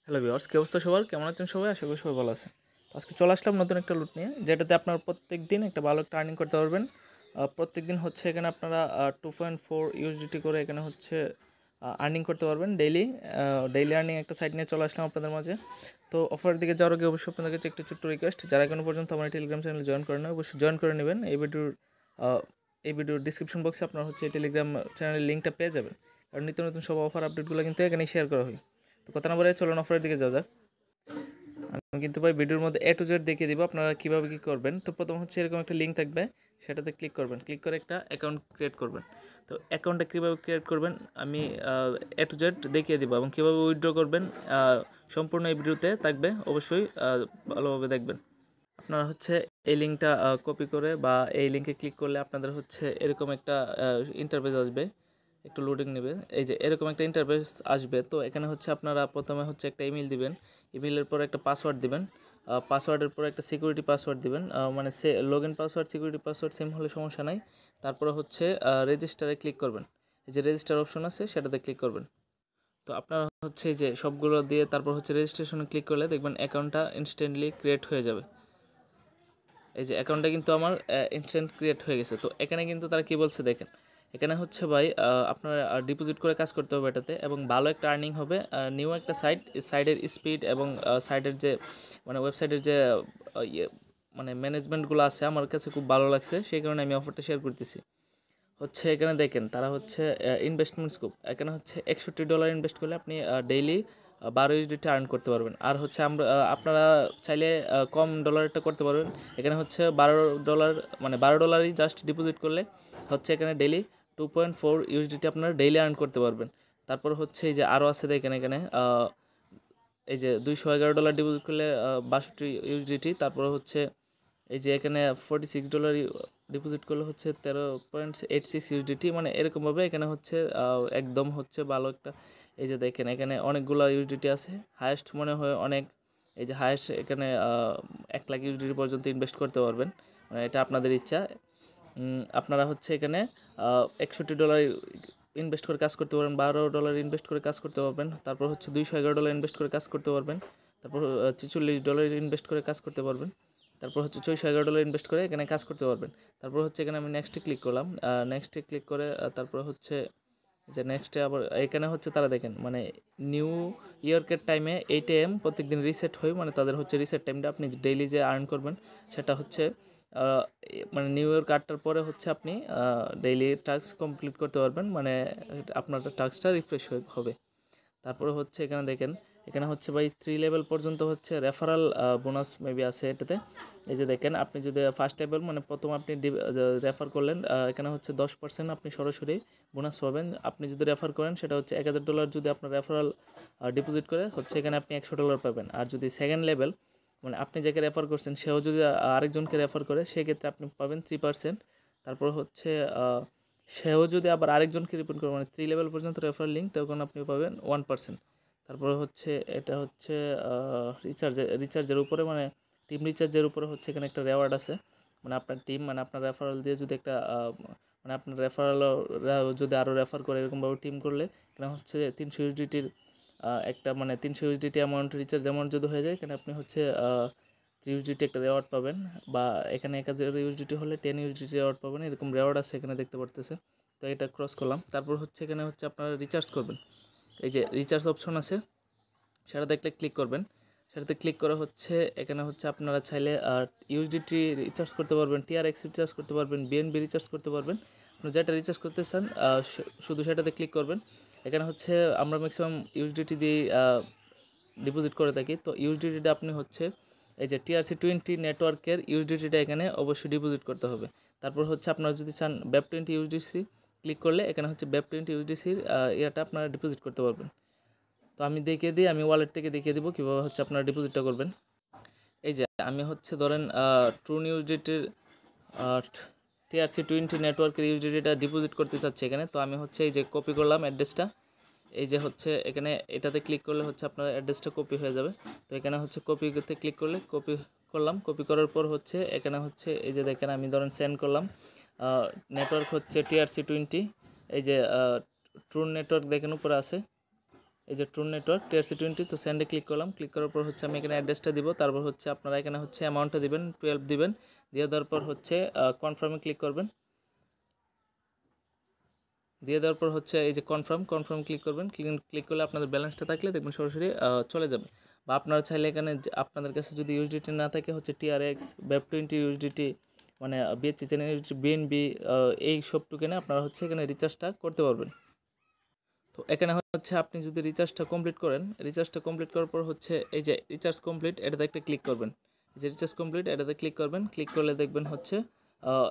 Hello viewers, কি অবস্থা সবার? কেমন আছেন সবাই? আশা করি সবাই ভালো আছেন। তো আজকে চলে আসলাম নতুন একটা লুট নিয়ে, যেটাতে আপনারা প্রত্যেকদিন একটা ভালো একটা আর্নিং করতে পারবেন। প্রত্যেকদিন হচ্ছে এখানে আপনারা 2.4 ইউএসডিটি করে এখানে হচ্ছে আর্নিং করতে পারবেন ডেইলি। ডেইলি আর্নিং একটা সাইট নিয়ে চলে আসলাম আপনাদের মাঝে। তো অফারের দিকে যাওয়ার আগে অবশ্যই আপনাদের কাছে একটু ছোট্ট রিকোয়েস্ট, যারা এখনো পর্যন্ত আমার টেলিগ্রাম চ্যানেল জয়েন করেন না, অবশ্যই জয়েন করে নেবেন। এই ভিডিওর ডিসক্রিপশন বক্সে আপনারা হচ্ছে এই টেলিগ্রাম চ্যানেলের লিঙ্কটা পেয়ে যাবেন। কারণ নিত্য নতুন সব অফার আপডেটগুলো কিন্তু এখানেই শেয়ার করা হয়। তো কথা না বলে চলুন অফারের দিকে যাওয়া যাক। আমি কিন্তু ভাই ভিডিওর মধ্যে A to Z দেখিয়ে দিব আপনারা কীভাবে কী করবেন। তো প্রথম হচ্ছে এরকম একটা লিঙ্ক থাকবে, সেটাতে ক্লিক করবেন। ক্লিক করে একটা অ্যাকাউন্ট ক্রিয়েট করবেন। তো অ্যাকাউন্টটা কীভাবে ক্রিয়েট করবেন আমি A to Z দেখিয়ে দিব, এবং কীভাবে উইথড্র করবেন সম্পূর্ণ এই ভিডিওতে থাকবে। অবশ্যই ভালোভাবে দেখবেন। আপনারা হচ্ছে এই লিঙ্কটা কপি করে বা এই লিঙ্কে ক্লিক করলে আপনাদের হচ্ছে এরকম একটা ইন্টারফেস আসবে, একটু লোডিং নেবে। এই যে এরকম একটা ইন্টারফেস আসবে। তো এখানে হচ্ছে আপনারা প্রথমে হচ্ছে একটা ইমেল দিবেন, ইমেলের পর একটা পাসওয়ার্ড দিবেন, পাসওয়ার্ডের পর একটা সিকিউরিটি পাসওয়ার্ড দিবেন, মানে log in password security password same হলে সমস্যা নাই। তারপরে হচ্ছে রেজিস্টারে ক্লিক করবেন। এই যে রেজিস্টার অপশন আছে সেটাতে ক্লিক করবেন। তো আপনারা হচ্ছে এই যে সবগুলো দিয়ে তারপর হচ্ছে রেজিস্ট্রেশনে ক্লিক করলে দেখবেন অ্যাকাউন্টটা ইনস্ট্যান্টলি ক্রিয়েট হয়ে যাবে। এই যে অ্যাকাউন্টটা কিন্তু আমার ইনস্ট্যান্ট ক্রিয়েট হয়ে গেছে। তো এখানে কিন্তু তারা কী বলছে দেখেন, এখানে হচ্ছে ভাই আপনারা ডিপোজিট করে কাজ করতে হবে এটাতে, এবং ভালো একটা আর্নিং হবে। নিউ একটা সাইটের স্পিড এবং সাইটের যে মানে ওয়েবসাইটের যে ইয়ে মানে ম্যানেজমেন্টগুলো আছে আমার কাছে খুব ভালো লাগছে, সেই কারণে আমি অফারটা শেয়ার করতেছি। হচ্ছে এখানে দেখেন তারা হচ্ছে ইনভেস্টমেন্ট স্কোপ, এখানে হচ্ছে $61 ইনভেস্ট করলে আপনি ডেইলি 12 ইউএসডিটি আর্ন করতে পারবেন। আর হচ্ছে আপনারা চাইলে কম ডলারটা করতে পারবেন। এখানে হচ্ছে $12 মানে $12ই জাস্ট ডিপোজিট করলে হচ্ছে এখানে ডেইলি 2.4 ইউএসডিটি আপনারা ডেইলি আর্ন করতে পারবেন। তারপর হচ্ছে এই যে আরও আছে দেখেন এখানে এই যে $211 ডিপোজিট করলে 62 ইউএসডিটি। তারপর হচ্ছে এই যে এখানে $46 ডিপোজিট করলে হচ্ছে 13.86 ইউএসডিটি, মানে এরকমভাবে এখানে হচ্ছে একদম হচ্ছে ভালো একটা। এই যে দেখেন এখানে অনেকগুলো ইউএসডিটি আছে, হায়েস্ট মনে হয় অনেক। এই যে হায়েস্ট এখানে 1 লাখ ইউএসডিটি পর্যন্ত ইনভেস্ট করতে পারবেন, মানে এটা আপনাদের ইচ্ছা। আপনারা হচ্ছে এখানে $61 ইনভেস্ট করে কাজ করতে পারবেন, $12 ইনভেস্ট করে কাজ করতে পারবেন। তারপর হচ্ছে $211 ইনভেস্ট করে কাজ করতে পারবেন। তারপর $46 ইনভেস্ট করে কাজ করতে পারবেন। তারপর হচ্ছে $611 ইনভেস্ট করে এখানে কাজ করতে পারবেন। তারপর হচ্ছে এখানে আমি নেক্সটে ক্লিক করলাম। নেক্সটে ক্লিক করে তারপর হচ্ছে যে নেক্সটে আবার এখানে হচ্ছে তারা দেখেন মানে নিউ ইয়র্কের টাইমে 8 AM প্রত্যেকদিন রিসেট হয়, মানে তাদের হচ্ছে রিসেট টাইমটা আপনি ডেইলি যে আর্ন করবেন সেটা হচ্ছে মানে নিউ ইয়র্ক 8টার পরে হচ্ছে আপনি ডেইলি টাস্ক কমপ্লিট করতে পারবেন, মানে আপনার টাস্কটা রিফ্রেশ হবে। তারপরে হচ্ছে এখানে দেখেন এখানে হচ্ছে ভাই 3 লেভেল পর্যন্ত হচ্ছে রেফারাল বোনাস মেবি আছে এটাতে। এই যে দেখেন আপনি যদি ফার্স্ট লেভেল মানে প্রথম আপনি রেফার করলেন, এখানে হচ্ছে 10% আপনি সরাসরি বোনাস পাবেন। আপনি যদি রেফার করেন সেটা হচ্ছে $1000 যদি আপনার রেফারাল ডিপোজিট করে হচ্ছে এখানে আপনি $100 পাবেন। আর যদি সেকেন্ড লেভেল মানে আপনি যাকে রেফার করছেন সেও যদি আরেকজনকে রেফার করে সেক্ষেত্রে আপনি পাবেন 3%। তারপর হচ্ছে সেও যদি আবার আরেকজনকে রিপোর্ট করে মানে 3 লেভেল পর্যন্ত রেফারেল লিঙ্ক, তখন আপনি পাবেন 1%। তারপরে হচ্ছে এটা হচ্ছে রিচার্জের উপরে মানে টিম রিচার্জের উপরে হচ্ছে এখানে একটা রেওয়ার্ড আছে। মানে আপনার টিম মানে আপনার রেফারেল দিয়ে যদি একটা মানে আপনার রেফারেল যদি আরও রেফার করে এরকমভাবে টিম করলে এখানে হচ্ছে 300 ইউএসডিটির একটা মানে 300 ইউএসডিটি অ্যামাউন্ট রিচার্জ অ্যামাউন্ট যদি হয়ে যায় এখানে আপনি হচ্ছে 3 ইউএসডিটি একটা রেওয়ার্ড পাবেন, বা এখানে 1000 ইউএসডিটি হলে 10 ইউএসডিটি রেওয়ার্ড পাবেন, এরকম রেওয়ার্ড আছে এখানে দেখতে পারতেছে। তো এটা ক্রস করলাম। তারপর হচ্ছে এখানে হচ্ছে আপনারা রিচার্জ করবেন। এই যে রিচার্জ অপশন আছে সেটা দেখলে ক্লিক করবেন। সেটাতে ক্লিক করে হচ্ছে এখানে হচ্ছে আপনারা চাইলে ইউএসডিটি রিচার্জ করতে পারবেন, টিআরএক্স রিচার্জ করতে পারবেন, বিএনবি রিচার্জ করতে পারবেন। আপনি যেটা রিচার্জ করতে চান শুধু সেটাতে ক্লিক করবেন। এখানে হচ্ছে আমরা ম্যাক্সিমাম ইউএসডিটি দিয়ে ডিপোজিট করে থাকি। তো ইউএসডিটিটা আপনি হচ্ছে এই যে TRC20 নেটওয়ার্কের ইউএসডিটিটা এখানে অবশ্যই ডিপোজিট করতে হবে। তারপর হচ্ছে আপনারা যদি চান BEP20 ইউএসডিসি ক্লিক করলে এখানে হচ্ছে BEP20 ইউএসডিসির এটা আপনারা ডিপোজিট করতে পারবেন। তো আমি দেখিয়ে দিই, আমি ওয়ালেট থেকে দেখিয়ে দেবো কীভাবে হচ্ছে আপনারা ডিপোজিটটা করবেন। এই যে আমি হচ্ছে ধরেন ট্রুন ইউএসডিটির TRC20 নেটওয়ার্কের ইউএসডিটিটা ডিপোজিট করতে চাচ্ছি এখানে। তো আমি হচ্ছে এই যে কপি করলাম অ্যাড্রেসটা, এই যে হচ্ছে এখানে এটাতে ক্লিক করলে হচ্ছে আপনার অ্যাড্রেসটা কপি হয়ে যাবে। তো এখানে হচ্ছে কপিতে ক্লিক করলে কপি করলাম। কপি করার পর হচ্ছে এখানে হচ্ছে এই যে দেখেন আমি ধরেন সেন্ড করলাম। নেটওয়ার্ক হচ্ছে TRC20, এই যে ট্রুন নেটওয়ার্ক দেখেন উপরে আছে, এই যে ট্রু নেটওয়ার্ক TRC20, তো সেন্ডে ক্লিক করলাম। ক্লিক করার পর হচ্ছে আমি এখানে অ্যাড্রেসটা দিব, তারপর হচ্ছে আপনারা এখানে হচ্ছে অ্যামাউন্টটা দিবেন 12 দিবেন, দিয়ে দেওয়ার পর হচ্ছে কনফার্মে ক্লিক করবেন। দিয়ে দেওয়ার পর হচ্ছে এই যে কনফার্ম ক্লিক করবেন। ক্লিক করলে আপনাদের ব্যালেন্সটা থাকলে দেখবেন সরাসরি চলে যাবে। বা আপনারা চাইলে এখানে আপনাদের কাছে যদি ইউএসডিটি না থাকে হচ্ছে TRX, BEP20 ইউএসডিটি, মানে BHC চ্যানেল ইউএসডিটি, BNB, এই সব টোকেনে আপনারা হচ্ছে এখানে রিচার্জটা করতে পারবেন। তো এখানে হচ্ছে আপনি যদি রিচার্জটা কমপ্লিট করার পর হচ্ছে এই যে রিচার্জ কমপ্লিট এটাতে একটা ক্লিক করবেন। এই যে রিচার্জ কমপ্লিট এটাতে ক্লিক করবেন। ক্লিক করলে দেখবেন হচ্ছে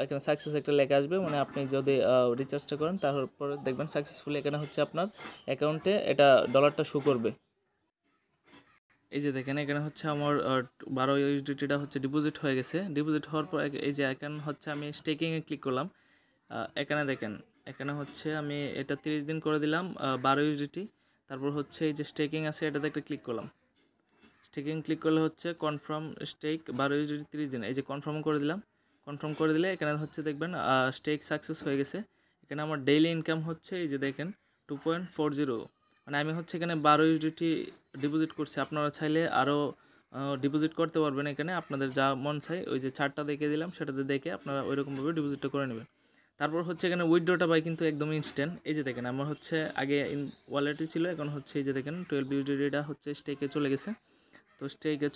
এখানে সাকসেস একটা লেখা আসবে, মানে আপনি যদি রিচার্জটা করেন তারপরে দেখবেন সাকসেসফুলি এখানে হচ্ছে আপনার অ্যাকাউন্টে এটা ডলারটা শো করবে। এই যে দেখেন এখানে হচ্ছে আমার 12 ইউএসডিটিটা হচ্ছে ডিপোজিট হয়ে গেছে। ডিপোজিট হওয়ার পর এই যে এখন হচ্ছে আমি স্টেকিংয়ে ক্লিক করলাম। এখানে দেখেন এখানে হচ্ছে আমি এটা 30 দিন করে দিলাম 12 ইউএসডিটি। তারপর হচ্ছে এই যে স্টেকিং আছে এটাতে একটা ক্লিক করলাম। স্টেকিং ক্লিক করলে হচ্ছে কনফার্ম স্টেক 12 ইউএসডিটি 30 দিন, এই যে কনফার্ম করে দিলাম। কনফার্ম করে দিলে এখানে হচ্ছে দেখবেন স্টেক সাকসেস হয়ে গেছে। এখানে আমার ডেইলি ইনকাম হচ্ছে এই যে দেখেন 2.40, মানে আমি হচ্ছে এখানে 12 ইউএসডিটি ডিপোজিট করছি। আপনারা চাইলে আরও ডিপোজিট করতে পারবেন। এখানে আপনাদের যা মন চাই ওই যে চার্টটা দেখে দিলাম সেটাতে দেখে আপনারা ওইরকমভাবে ডিপোজিটটা করে নেবেন। তারপর হচ্ছে এখানে উইথড্রটা পাই কিন্তু একদম ইনস্ট্যান্ট। এই যে দেখেন আমার হচ্ছে আগে ওয়ালেটে ছিল, এখন হচ্ছে এই যে দেখেন 12 ইউএসডিটিটা হচ্ছে স্টেকে চলে গেছে। তো স্টেকে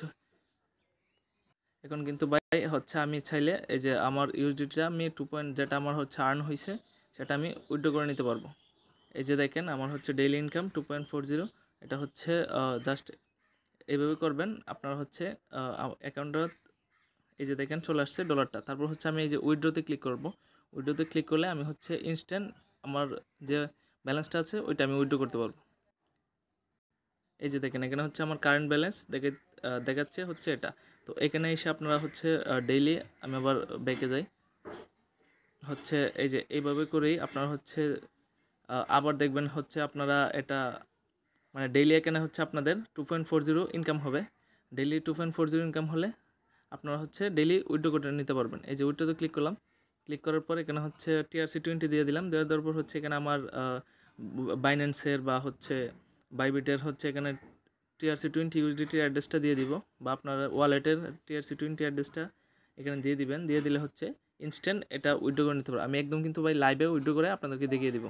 এখন কিন্তু ভাই হচ্ছে আমি চাইলে এই যে আমার ইউএসডিটিটা আমি 2 পয়েন্ট যেটা আমার হচ্ছে আর্ন হয়েছে সেটা আমি উইথড্র করে নিতে পারবো। এই যে দেখেন আমার হচ্ছে ডেইলি ইনকাম 2.40, এটা হচ্ছে জাস্ট এইভাবে করবেন। আপনার হচ্ছে অ্যাকাউন্টটা এই যে দেখেন চলে আসছে ডলারটা। তারপর হচ্ছে আমি এই যে উইথড্রতে ক্লিক করব। উইথড্রতে ক্লিক করলে আমি হচ্ছে ইনস্ট্যান্ট আমার যে ব্যালেন্সটা আছে ওইটা আমি উইথড্র করতে পারবো। এই যে দেখেন এখানে হচ্ছে আমার কারেন্ট ব্যালেন্স দেখাচ্ছে হচ্ছে এটা। তো এখানে এসে আপনারা হচ্ছে ডেইলি আমি আবার ব্যাকে যাই, হচ্ছে এই যে এইভাবে করেই আপনারা হচ্ছে আবার দেখবেন হচ্ছে আপনারা এটা মানে ডেইলি এখানে হচ্ছে আপনাদের 2.40 ইনকাম হবে। ডেইলি 2.40 ইনকাম হলে আপনারা হচ্ছে ডেইলি উইথড্র করে নিতে পারবেন। এই যে উইথড্রতে ক্লিক করলাম। ক্লিক করার পর এখানে হচ্ছে TRC20 দিয়ে দিলাম। দেওয়ার পর হচ্ছে এখানে আমার বাইন্যান্সের বা হচ্ছে বাইবিটের হচ্ছে এখানে TRC20 ইউএসডিটি অ্যাড্রেসটা দিয়ে দিব, বা আপনার ওয়ালেটের TRC20 অ্যাড্রেসটা এখানে দিয়ে দিবেন। দিয়ে দিলে হচ্ছে ইনস্ট্যান্ট এটা উইথড্র করে নিতে পারবো। আমি একদম কিন্তু ভাই লাইভে উইথড্র করে আপনাদেরকে দেখিয়ে দিব।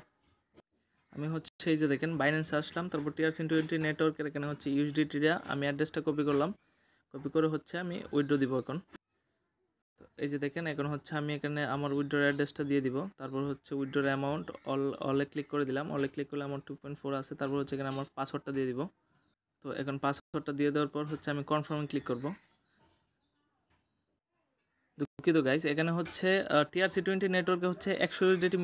আমি হচ্ছে এই যে দেখেন বাইন্যান্সে আসলাম, তারপর TRC20 নেটওয়ার্কের এখানে হচ্ছে ইউএসডিটিটা আমি অ্যাড্রেসটা কপি করলাম। কপি করে হচ্ছে আমি উইথড্র দিব এখন। তো এই যে দেখেন এখন হচ্ছে আমি এখানে আমার উইথড্রর অ্যাড্রেসটা দিয়ে দিব। তারপর হচ্ছে উইথড্রর অ্যামাউন্ট অলে ক্লিক করে দিলাম। অলে ক্লিক করলে আমার 2.4 আছে। তারপর হচ্ছে এখানে আমার পাসওয়ার্ডটা দিয়ে দিব। তো এখন পাসওয়ার্ডটা দিয়ে দেওয়ার পর হচ্ছে আমি কনফার্মে ক্লিক করব। দুঃখিত গাইজ, এখানে হচ্ছে TRC20 নেটওয়ার্কে হচ্ছে 100 ইউএসডিটি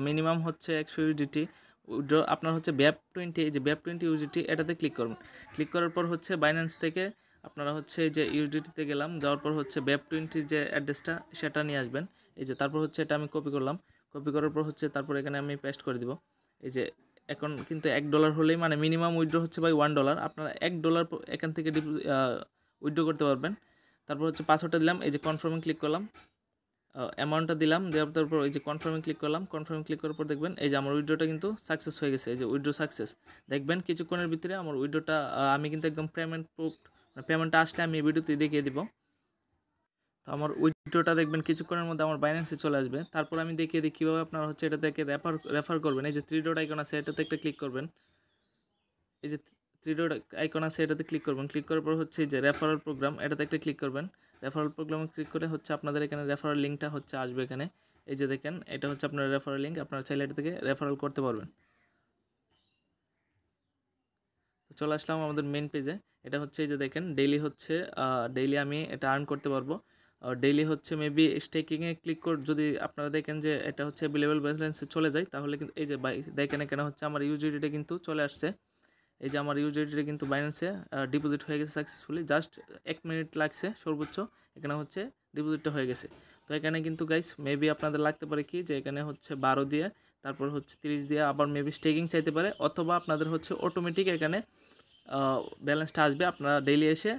মিনিমাম হচ্ছে 100 ইউএসডিটি উইথড্র। আপনার হচ্ছে BEP20, এই যে BEP20 ইউএসডিটি এটাতে ক্লিক করবেন। ক্লিক করার পর হচ্ছে বাইন্যান্স থেকে আপনারা হচ্ছে এই যে ইউএসডিটিতে গেলাম, যাওয়ার পর হচ্ছে BEP20 যে অ্যাড্রেসটা সেটা নিয়ে আসবেন। এই যে তারপর হচ্ছে এটা আমি কপি করলাম। কপি করার পর হচ্ছে তারপর এখানে আমি পেস্ট করে দিব। এই যে এখন কিন্তু $1 হলেই মানে মিনিমাম উইথড্র হচ্ছে ভাই $1। আপনারা $1 এখান থেকে উইথড্র করতে পারবেন। তারপর হচ্ছে পাসওয়ার্ডটা দিলাম, এই যে কনফার্মে ক্লিক করলাম, অ্যামাউন্টটা দিলাম। দেওয়ার তারপর এই যে কনফার্মে ক্লিক করলাম। কনফার্মে ক্লিক করার পর দেখবেন এই যে আমার উইথড্রটা কিন্তু সাকসেস হয়ে গেছে। এই যে উইথড্র সাকসেস, দেখবেন কিছুক্ষণের ভিতরে আমার উইথড্রটা আমি কিন্তু একদম পেমেন্ট প্রুফ, পেমেন্টটা আসলে আমি এই ভিডিওতে দেখিয়ে দিব। তো আমার উইথড্রটা দেখবেন কিছুক্ষণের মধ্যে আমার বাইন্যান্সে চলে আসবে। তারপর আমি দেখিয়ে দিই কীভাবে আপনারা হচ্ছে এটা থেকে রেফার করবেন। এই যে 3 ডট আইকন আছে এটাতে একটা ক্লিক করবেন। এই যে 3 ডট আইকন আছে এটাতে ক্লিক করবেন। ক্লিক করার পর হচ্ছে এই যে রেফারেল প্রোগ্রাম এটাতে একটা ক্লিক করবেন। রেফারেল প্রোগ্রামে ক্লিক করে হচ্ছে আপনাদের এখানে রেফারেল লিঙ্কটা হচ্ছে আসবে এখানে। এই যে দেখেন এটা হচ্ছে আপনার রেফারেল লিঙ্ক, আপনারা চাইলে এটা থেকে রেফারেল করতে পারবেন। তো চলে আসলাম আমাদের মেন পেজে। এটা হচ্ছে এই যে দেখেন ডেইলি হচ্ছে ডেইলি আমি এটা আর্ন করতে পারবো। ডেইলি হচ্ছে মেবি স্টেকিংয়ে ক্লিক যদি আপনারা দেখেন যে এটা হচ্ছে অ্যাভেলেবল ব্যালেন্সে চলে যায়, তাহলে কিন্তু এই যে দেখেন এখানে হচ্ছে আমার ইউজিডিটা কিন্তু চলে আসছে। এই যে আমার ইউজিডিটা কিন্তু বাইন্যান্সে ডিপোজিট হয়ে গেছে সাকসেসফুলি। জাস্ট 1 মিনিট লাগছে সর্বোচ্চ, এখানে হচ্ছে ডিপোজিটটা হয়ে গেছে। তো এখানে কিন্তু গাইস মেবি আপনাদের লাগতে পারে কি যে এখানে হচ্ছে 12 দিয়ে তারপর হচ্ছে 30 দিয়ে আবার মেবি স্টেকিং চাইতে পারে, অথবা আপনাদের হচ্ছে অটোমেটিক এখানে ব্যালেন্সটা আসবে, আপনারা ডেইলি এসে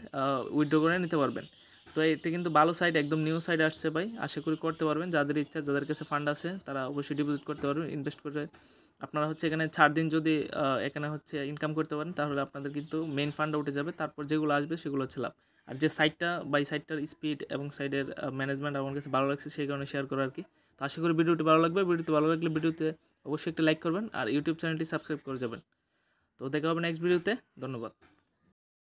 উইথড্র করে নিতে পারবেন। তো এটা কিন্তু ভালো সাইট, একদম নিউ সাইট আসছে ভাই, আশা করি করতে পারবেন। যাদের ইচ্ছা, যাদের কাছে ফান্ড আছে তারা অবশ্যই ডিপোজিট করতে পারবেন, ইনভেস্ট করে আপনারা হচ্ছে এখানে 4 দিন যদি এখানে হচ্ছে ইনকাম করতে পারেন তাহলে আপনাদের কিন্তু মেইন ফান্ডে উঠে যাবে। তারপর যেগুলো আসবে সেগুলো হচ্ছে লাভ। আর যে সাইটটা বা এই সাইটটার স্পিড এবং সাইটের ম্যানেজমেন্ট আমার কাছে ভালো লাগছে সেই কারণে শেয়ার করা আর কি। তো আশা করি ভিডিওটি ভালো লাগবে। ভিডিওটি ভালো লাগলে ভিডিওতে অবশ্যই একটা লাইক করবেন আর ইউটিউব চ্যানেলটি সাবস্ক্রাইব করে যাবেন। তো দেখা হবে নেক্সট ভিডিওতে। ধন্যবাদ।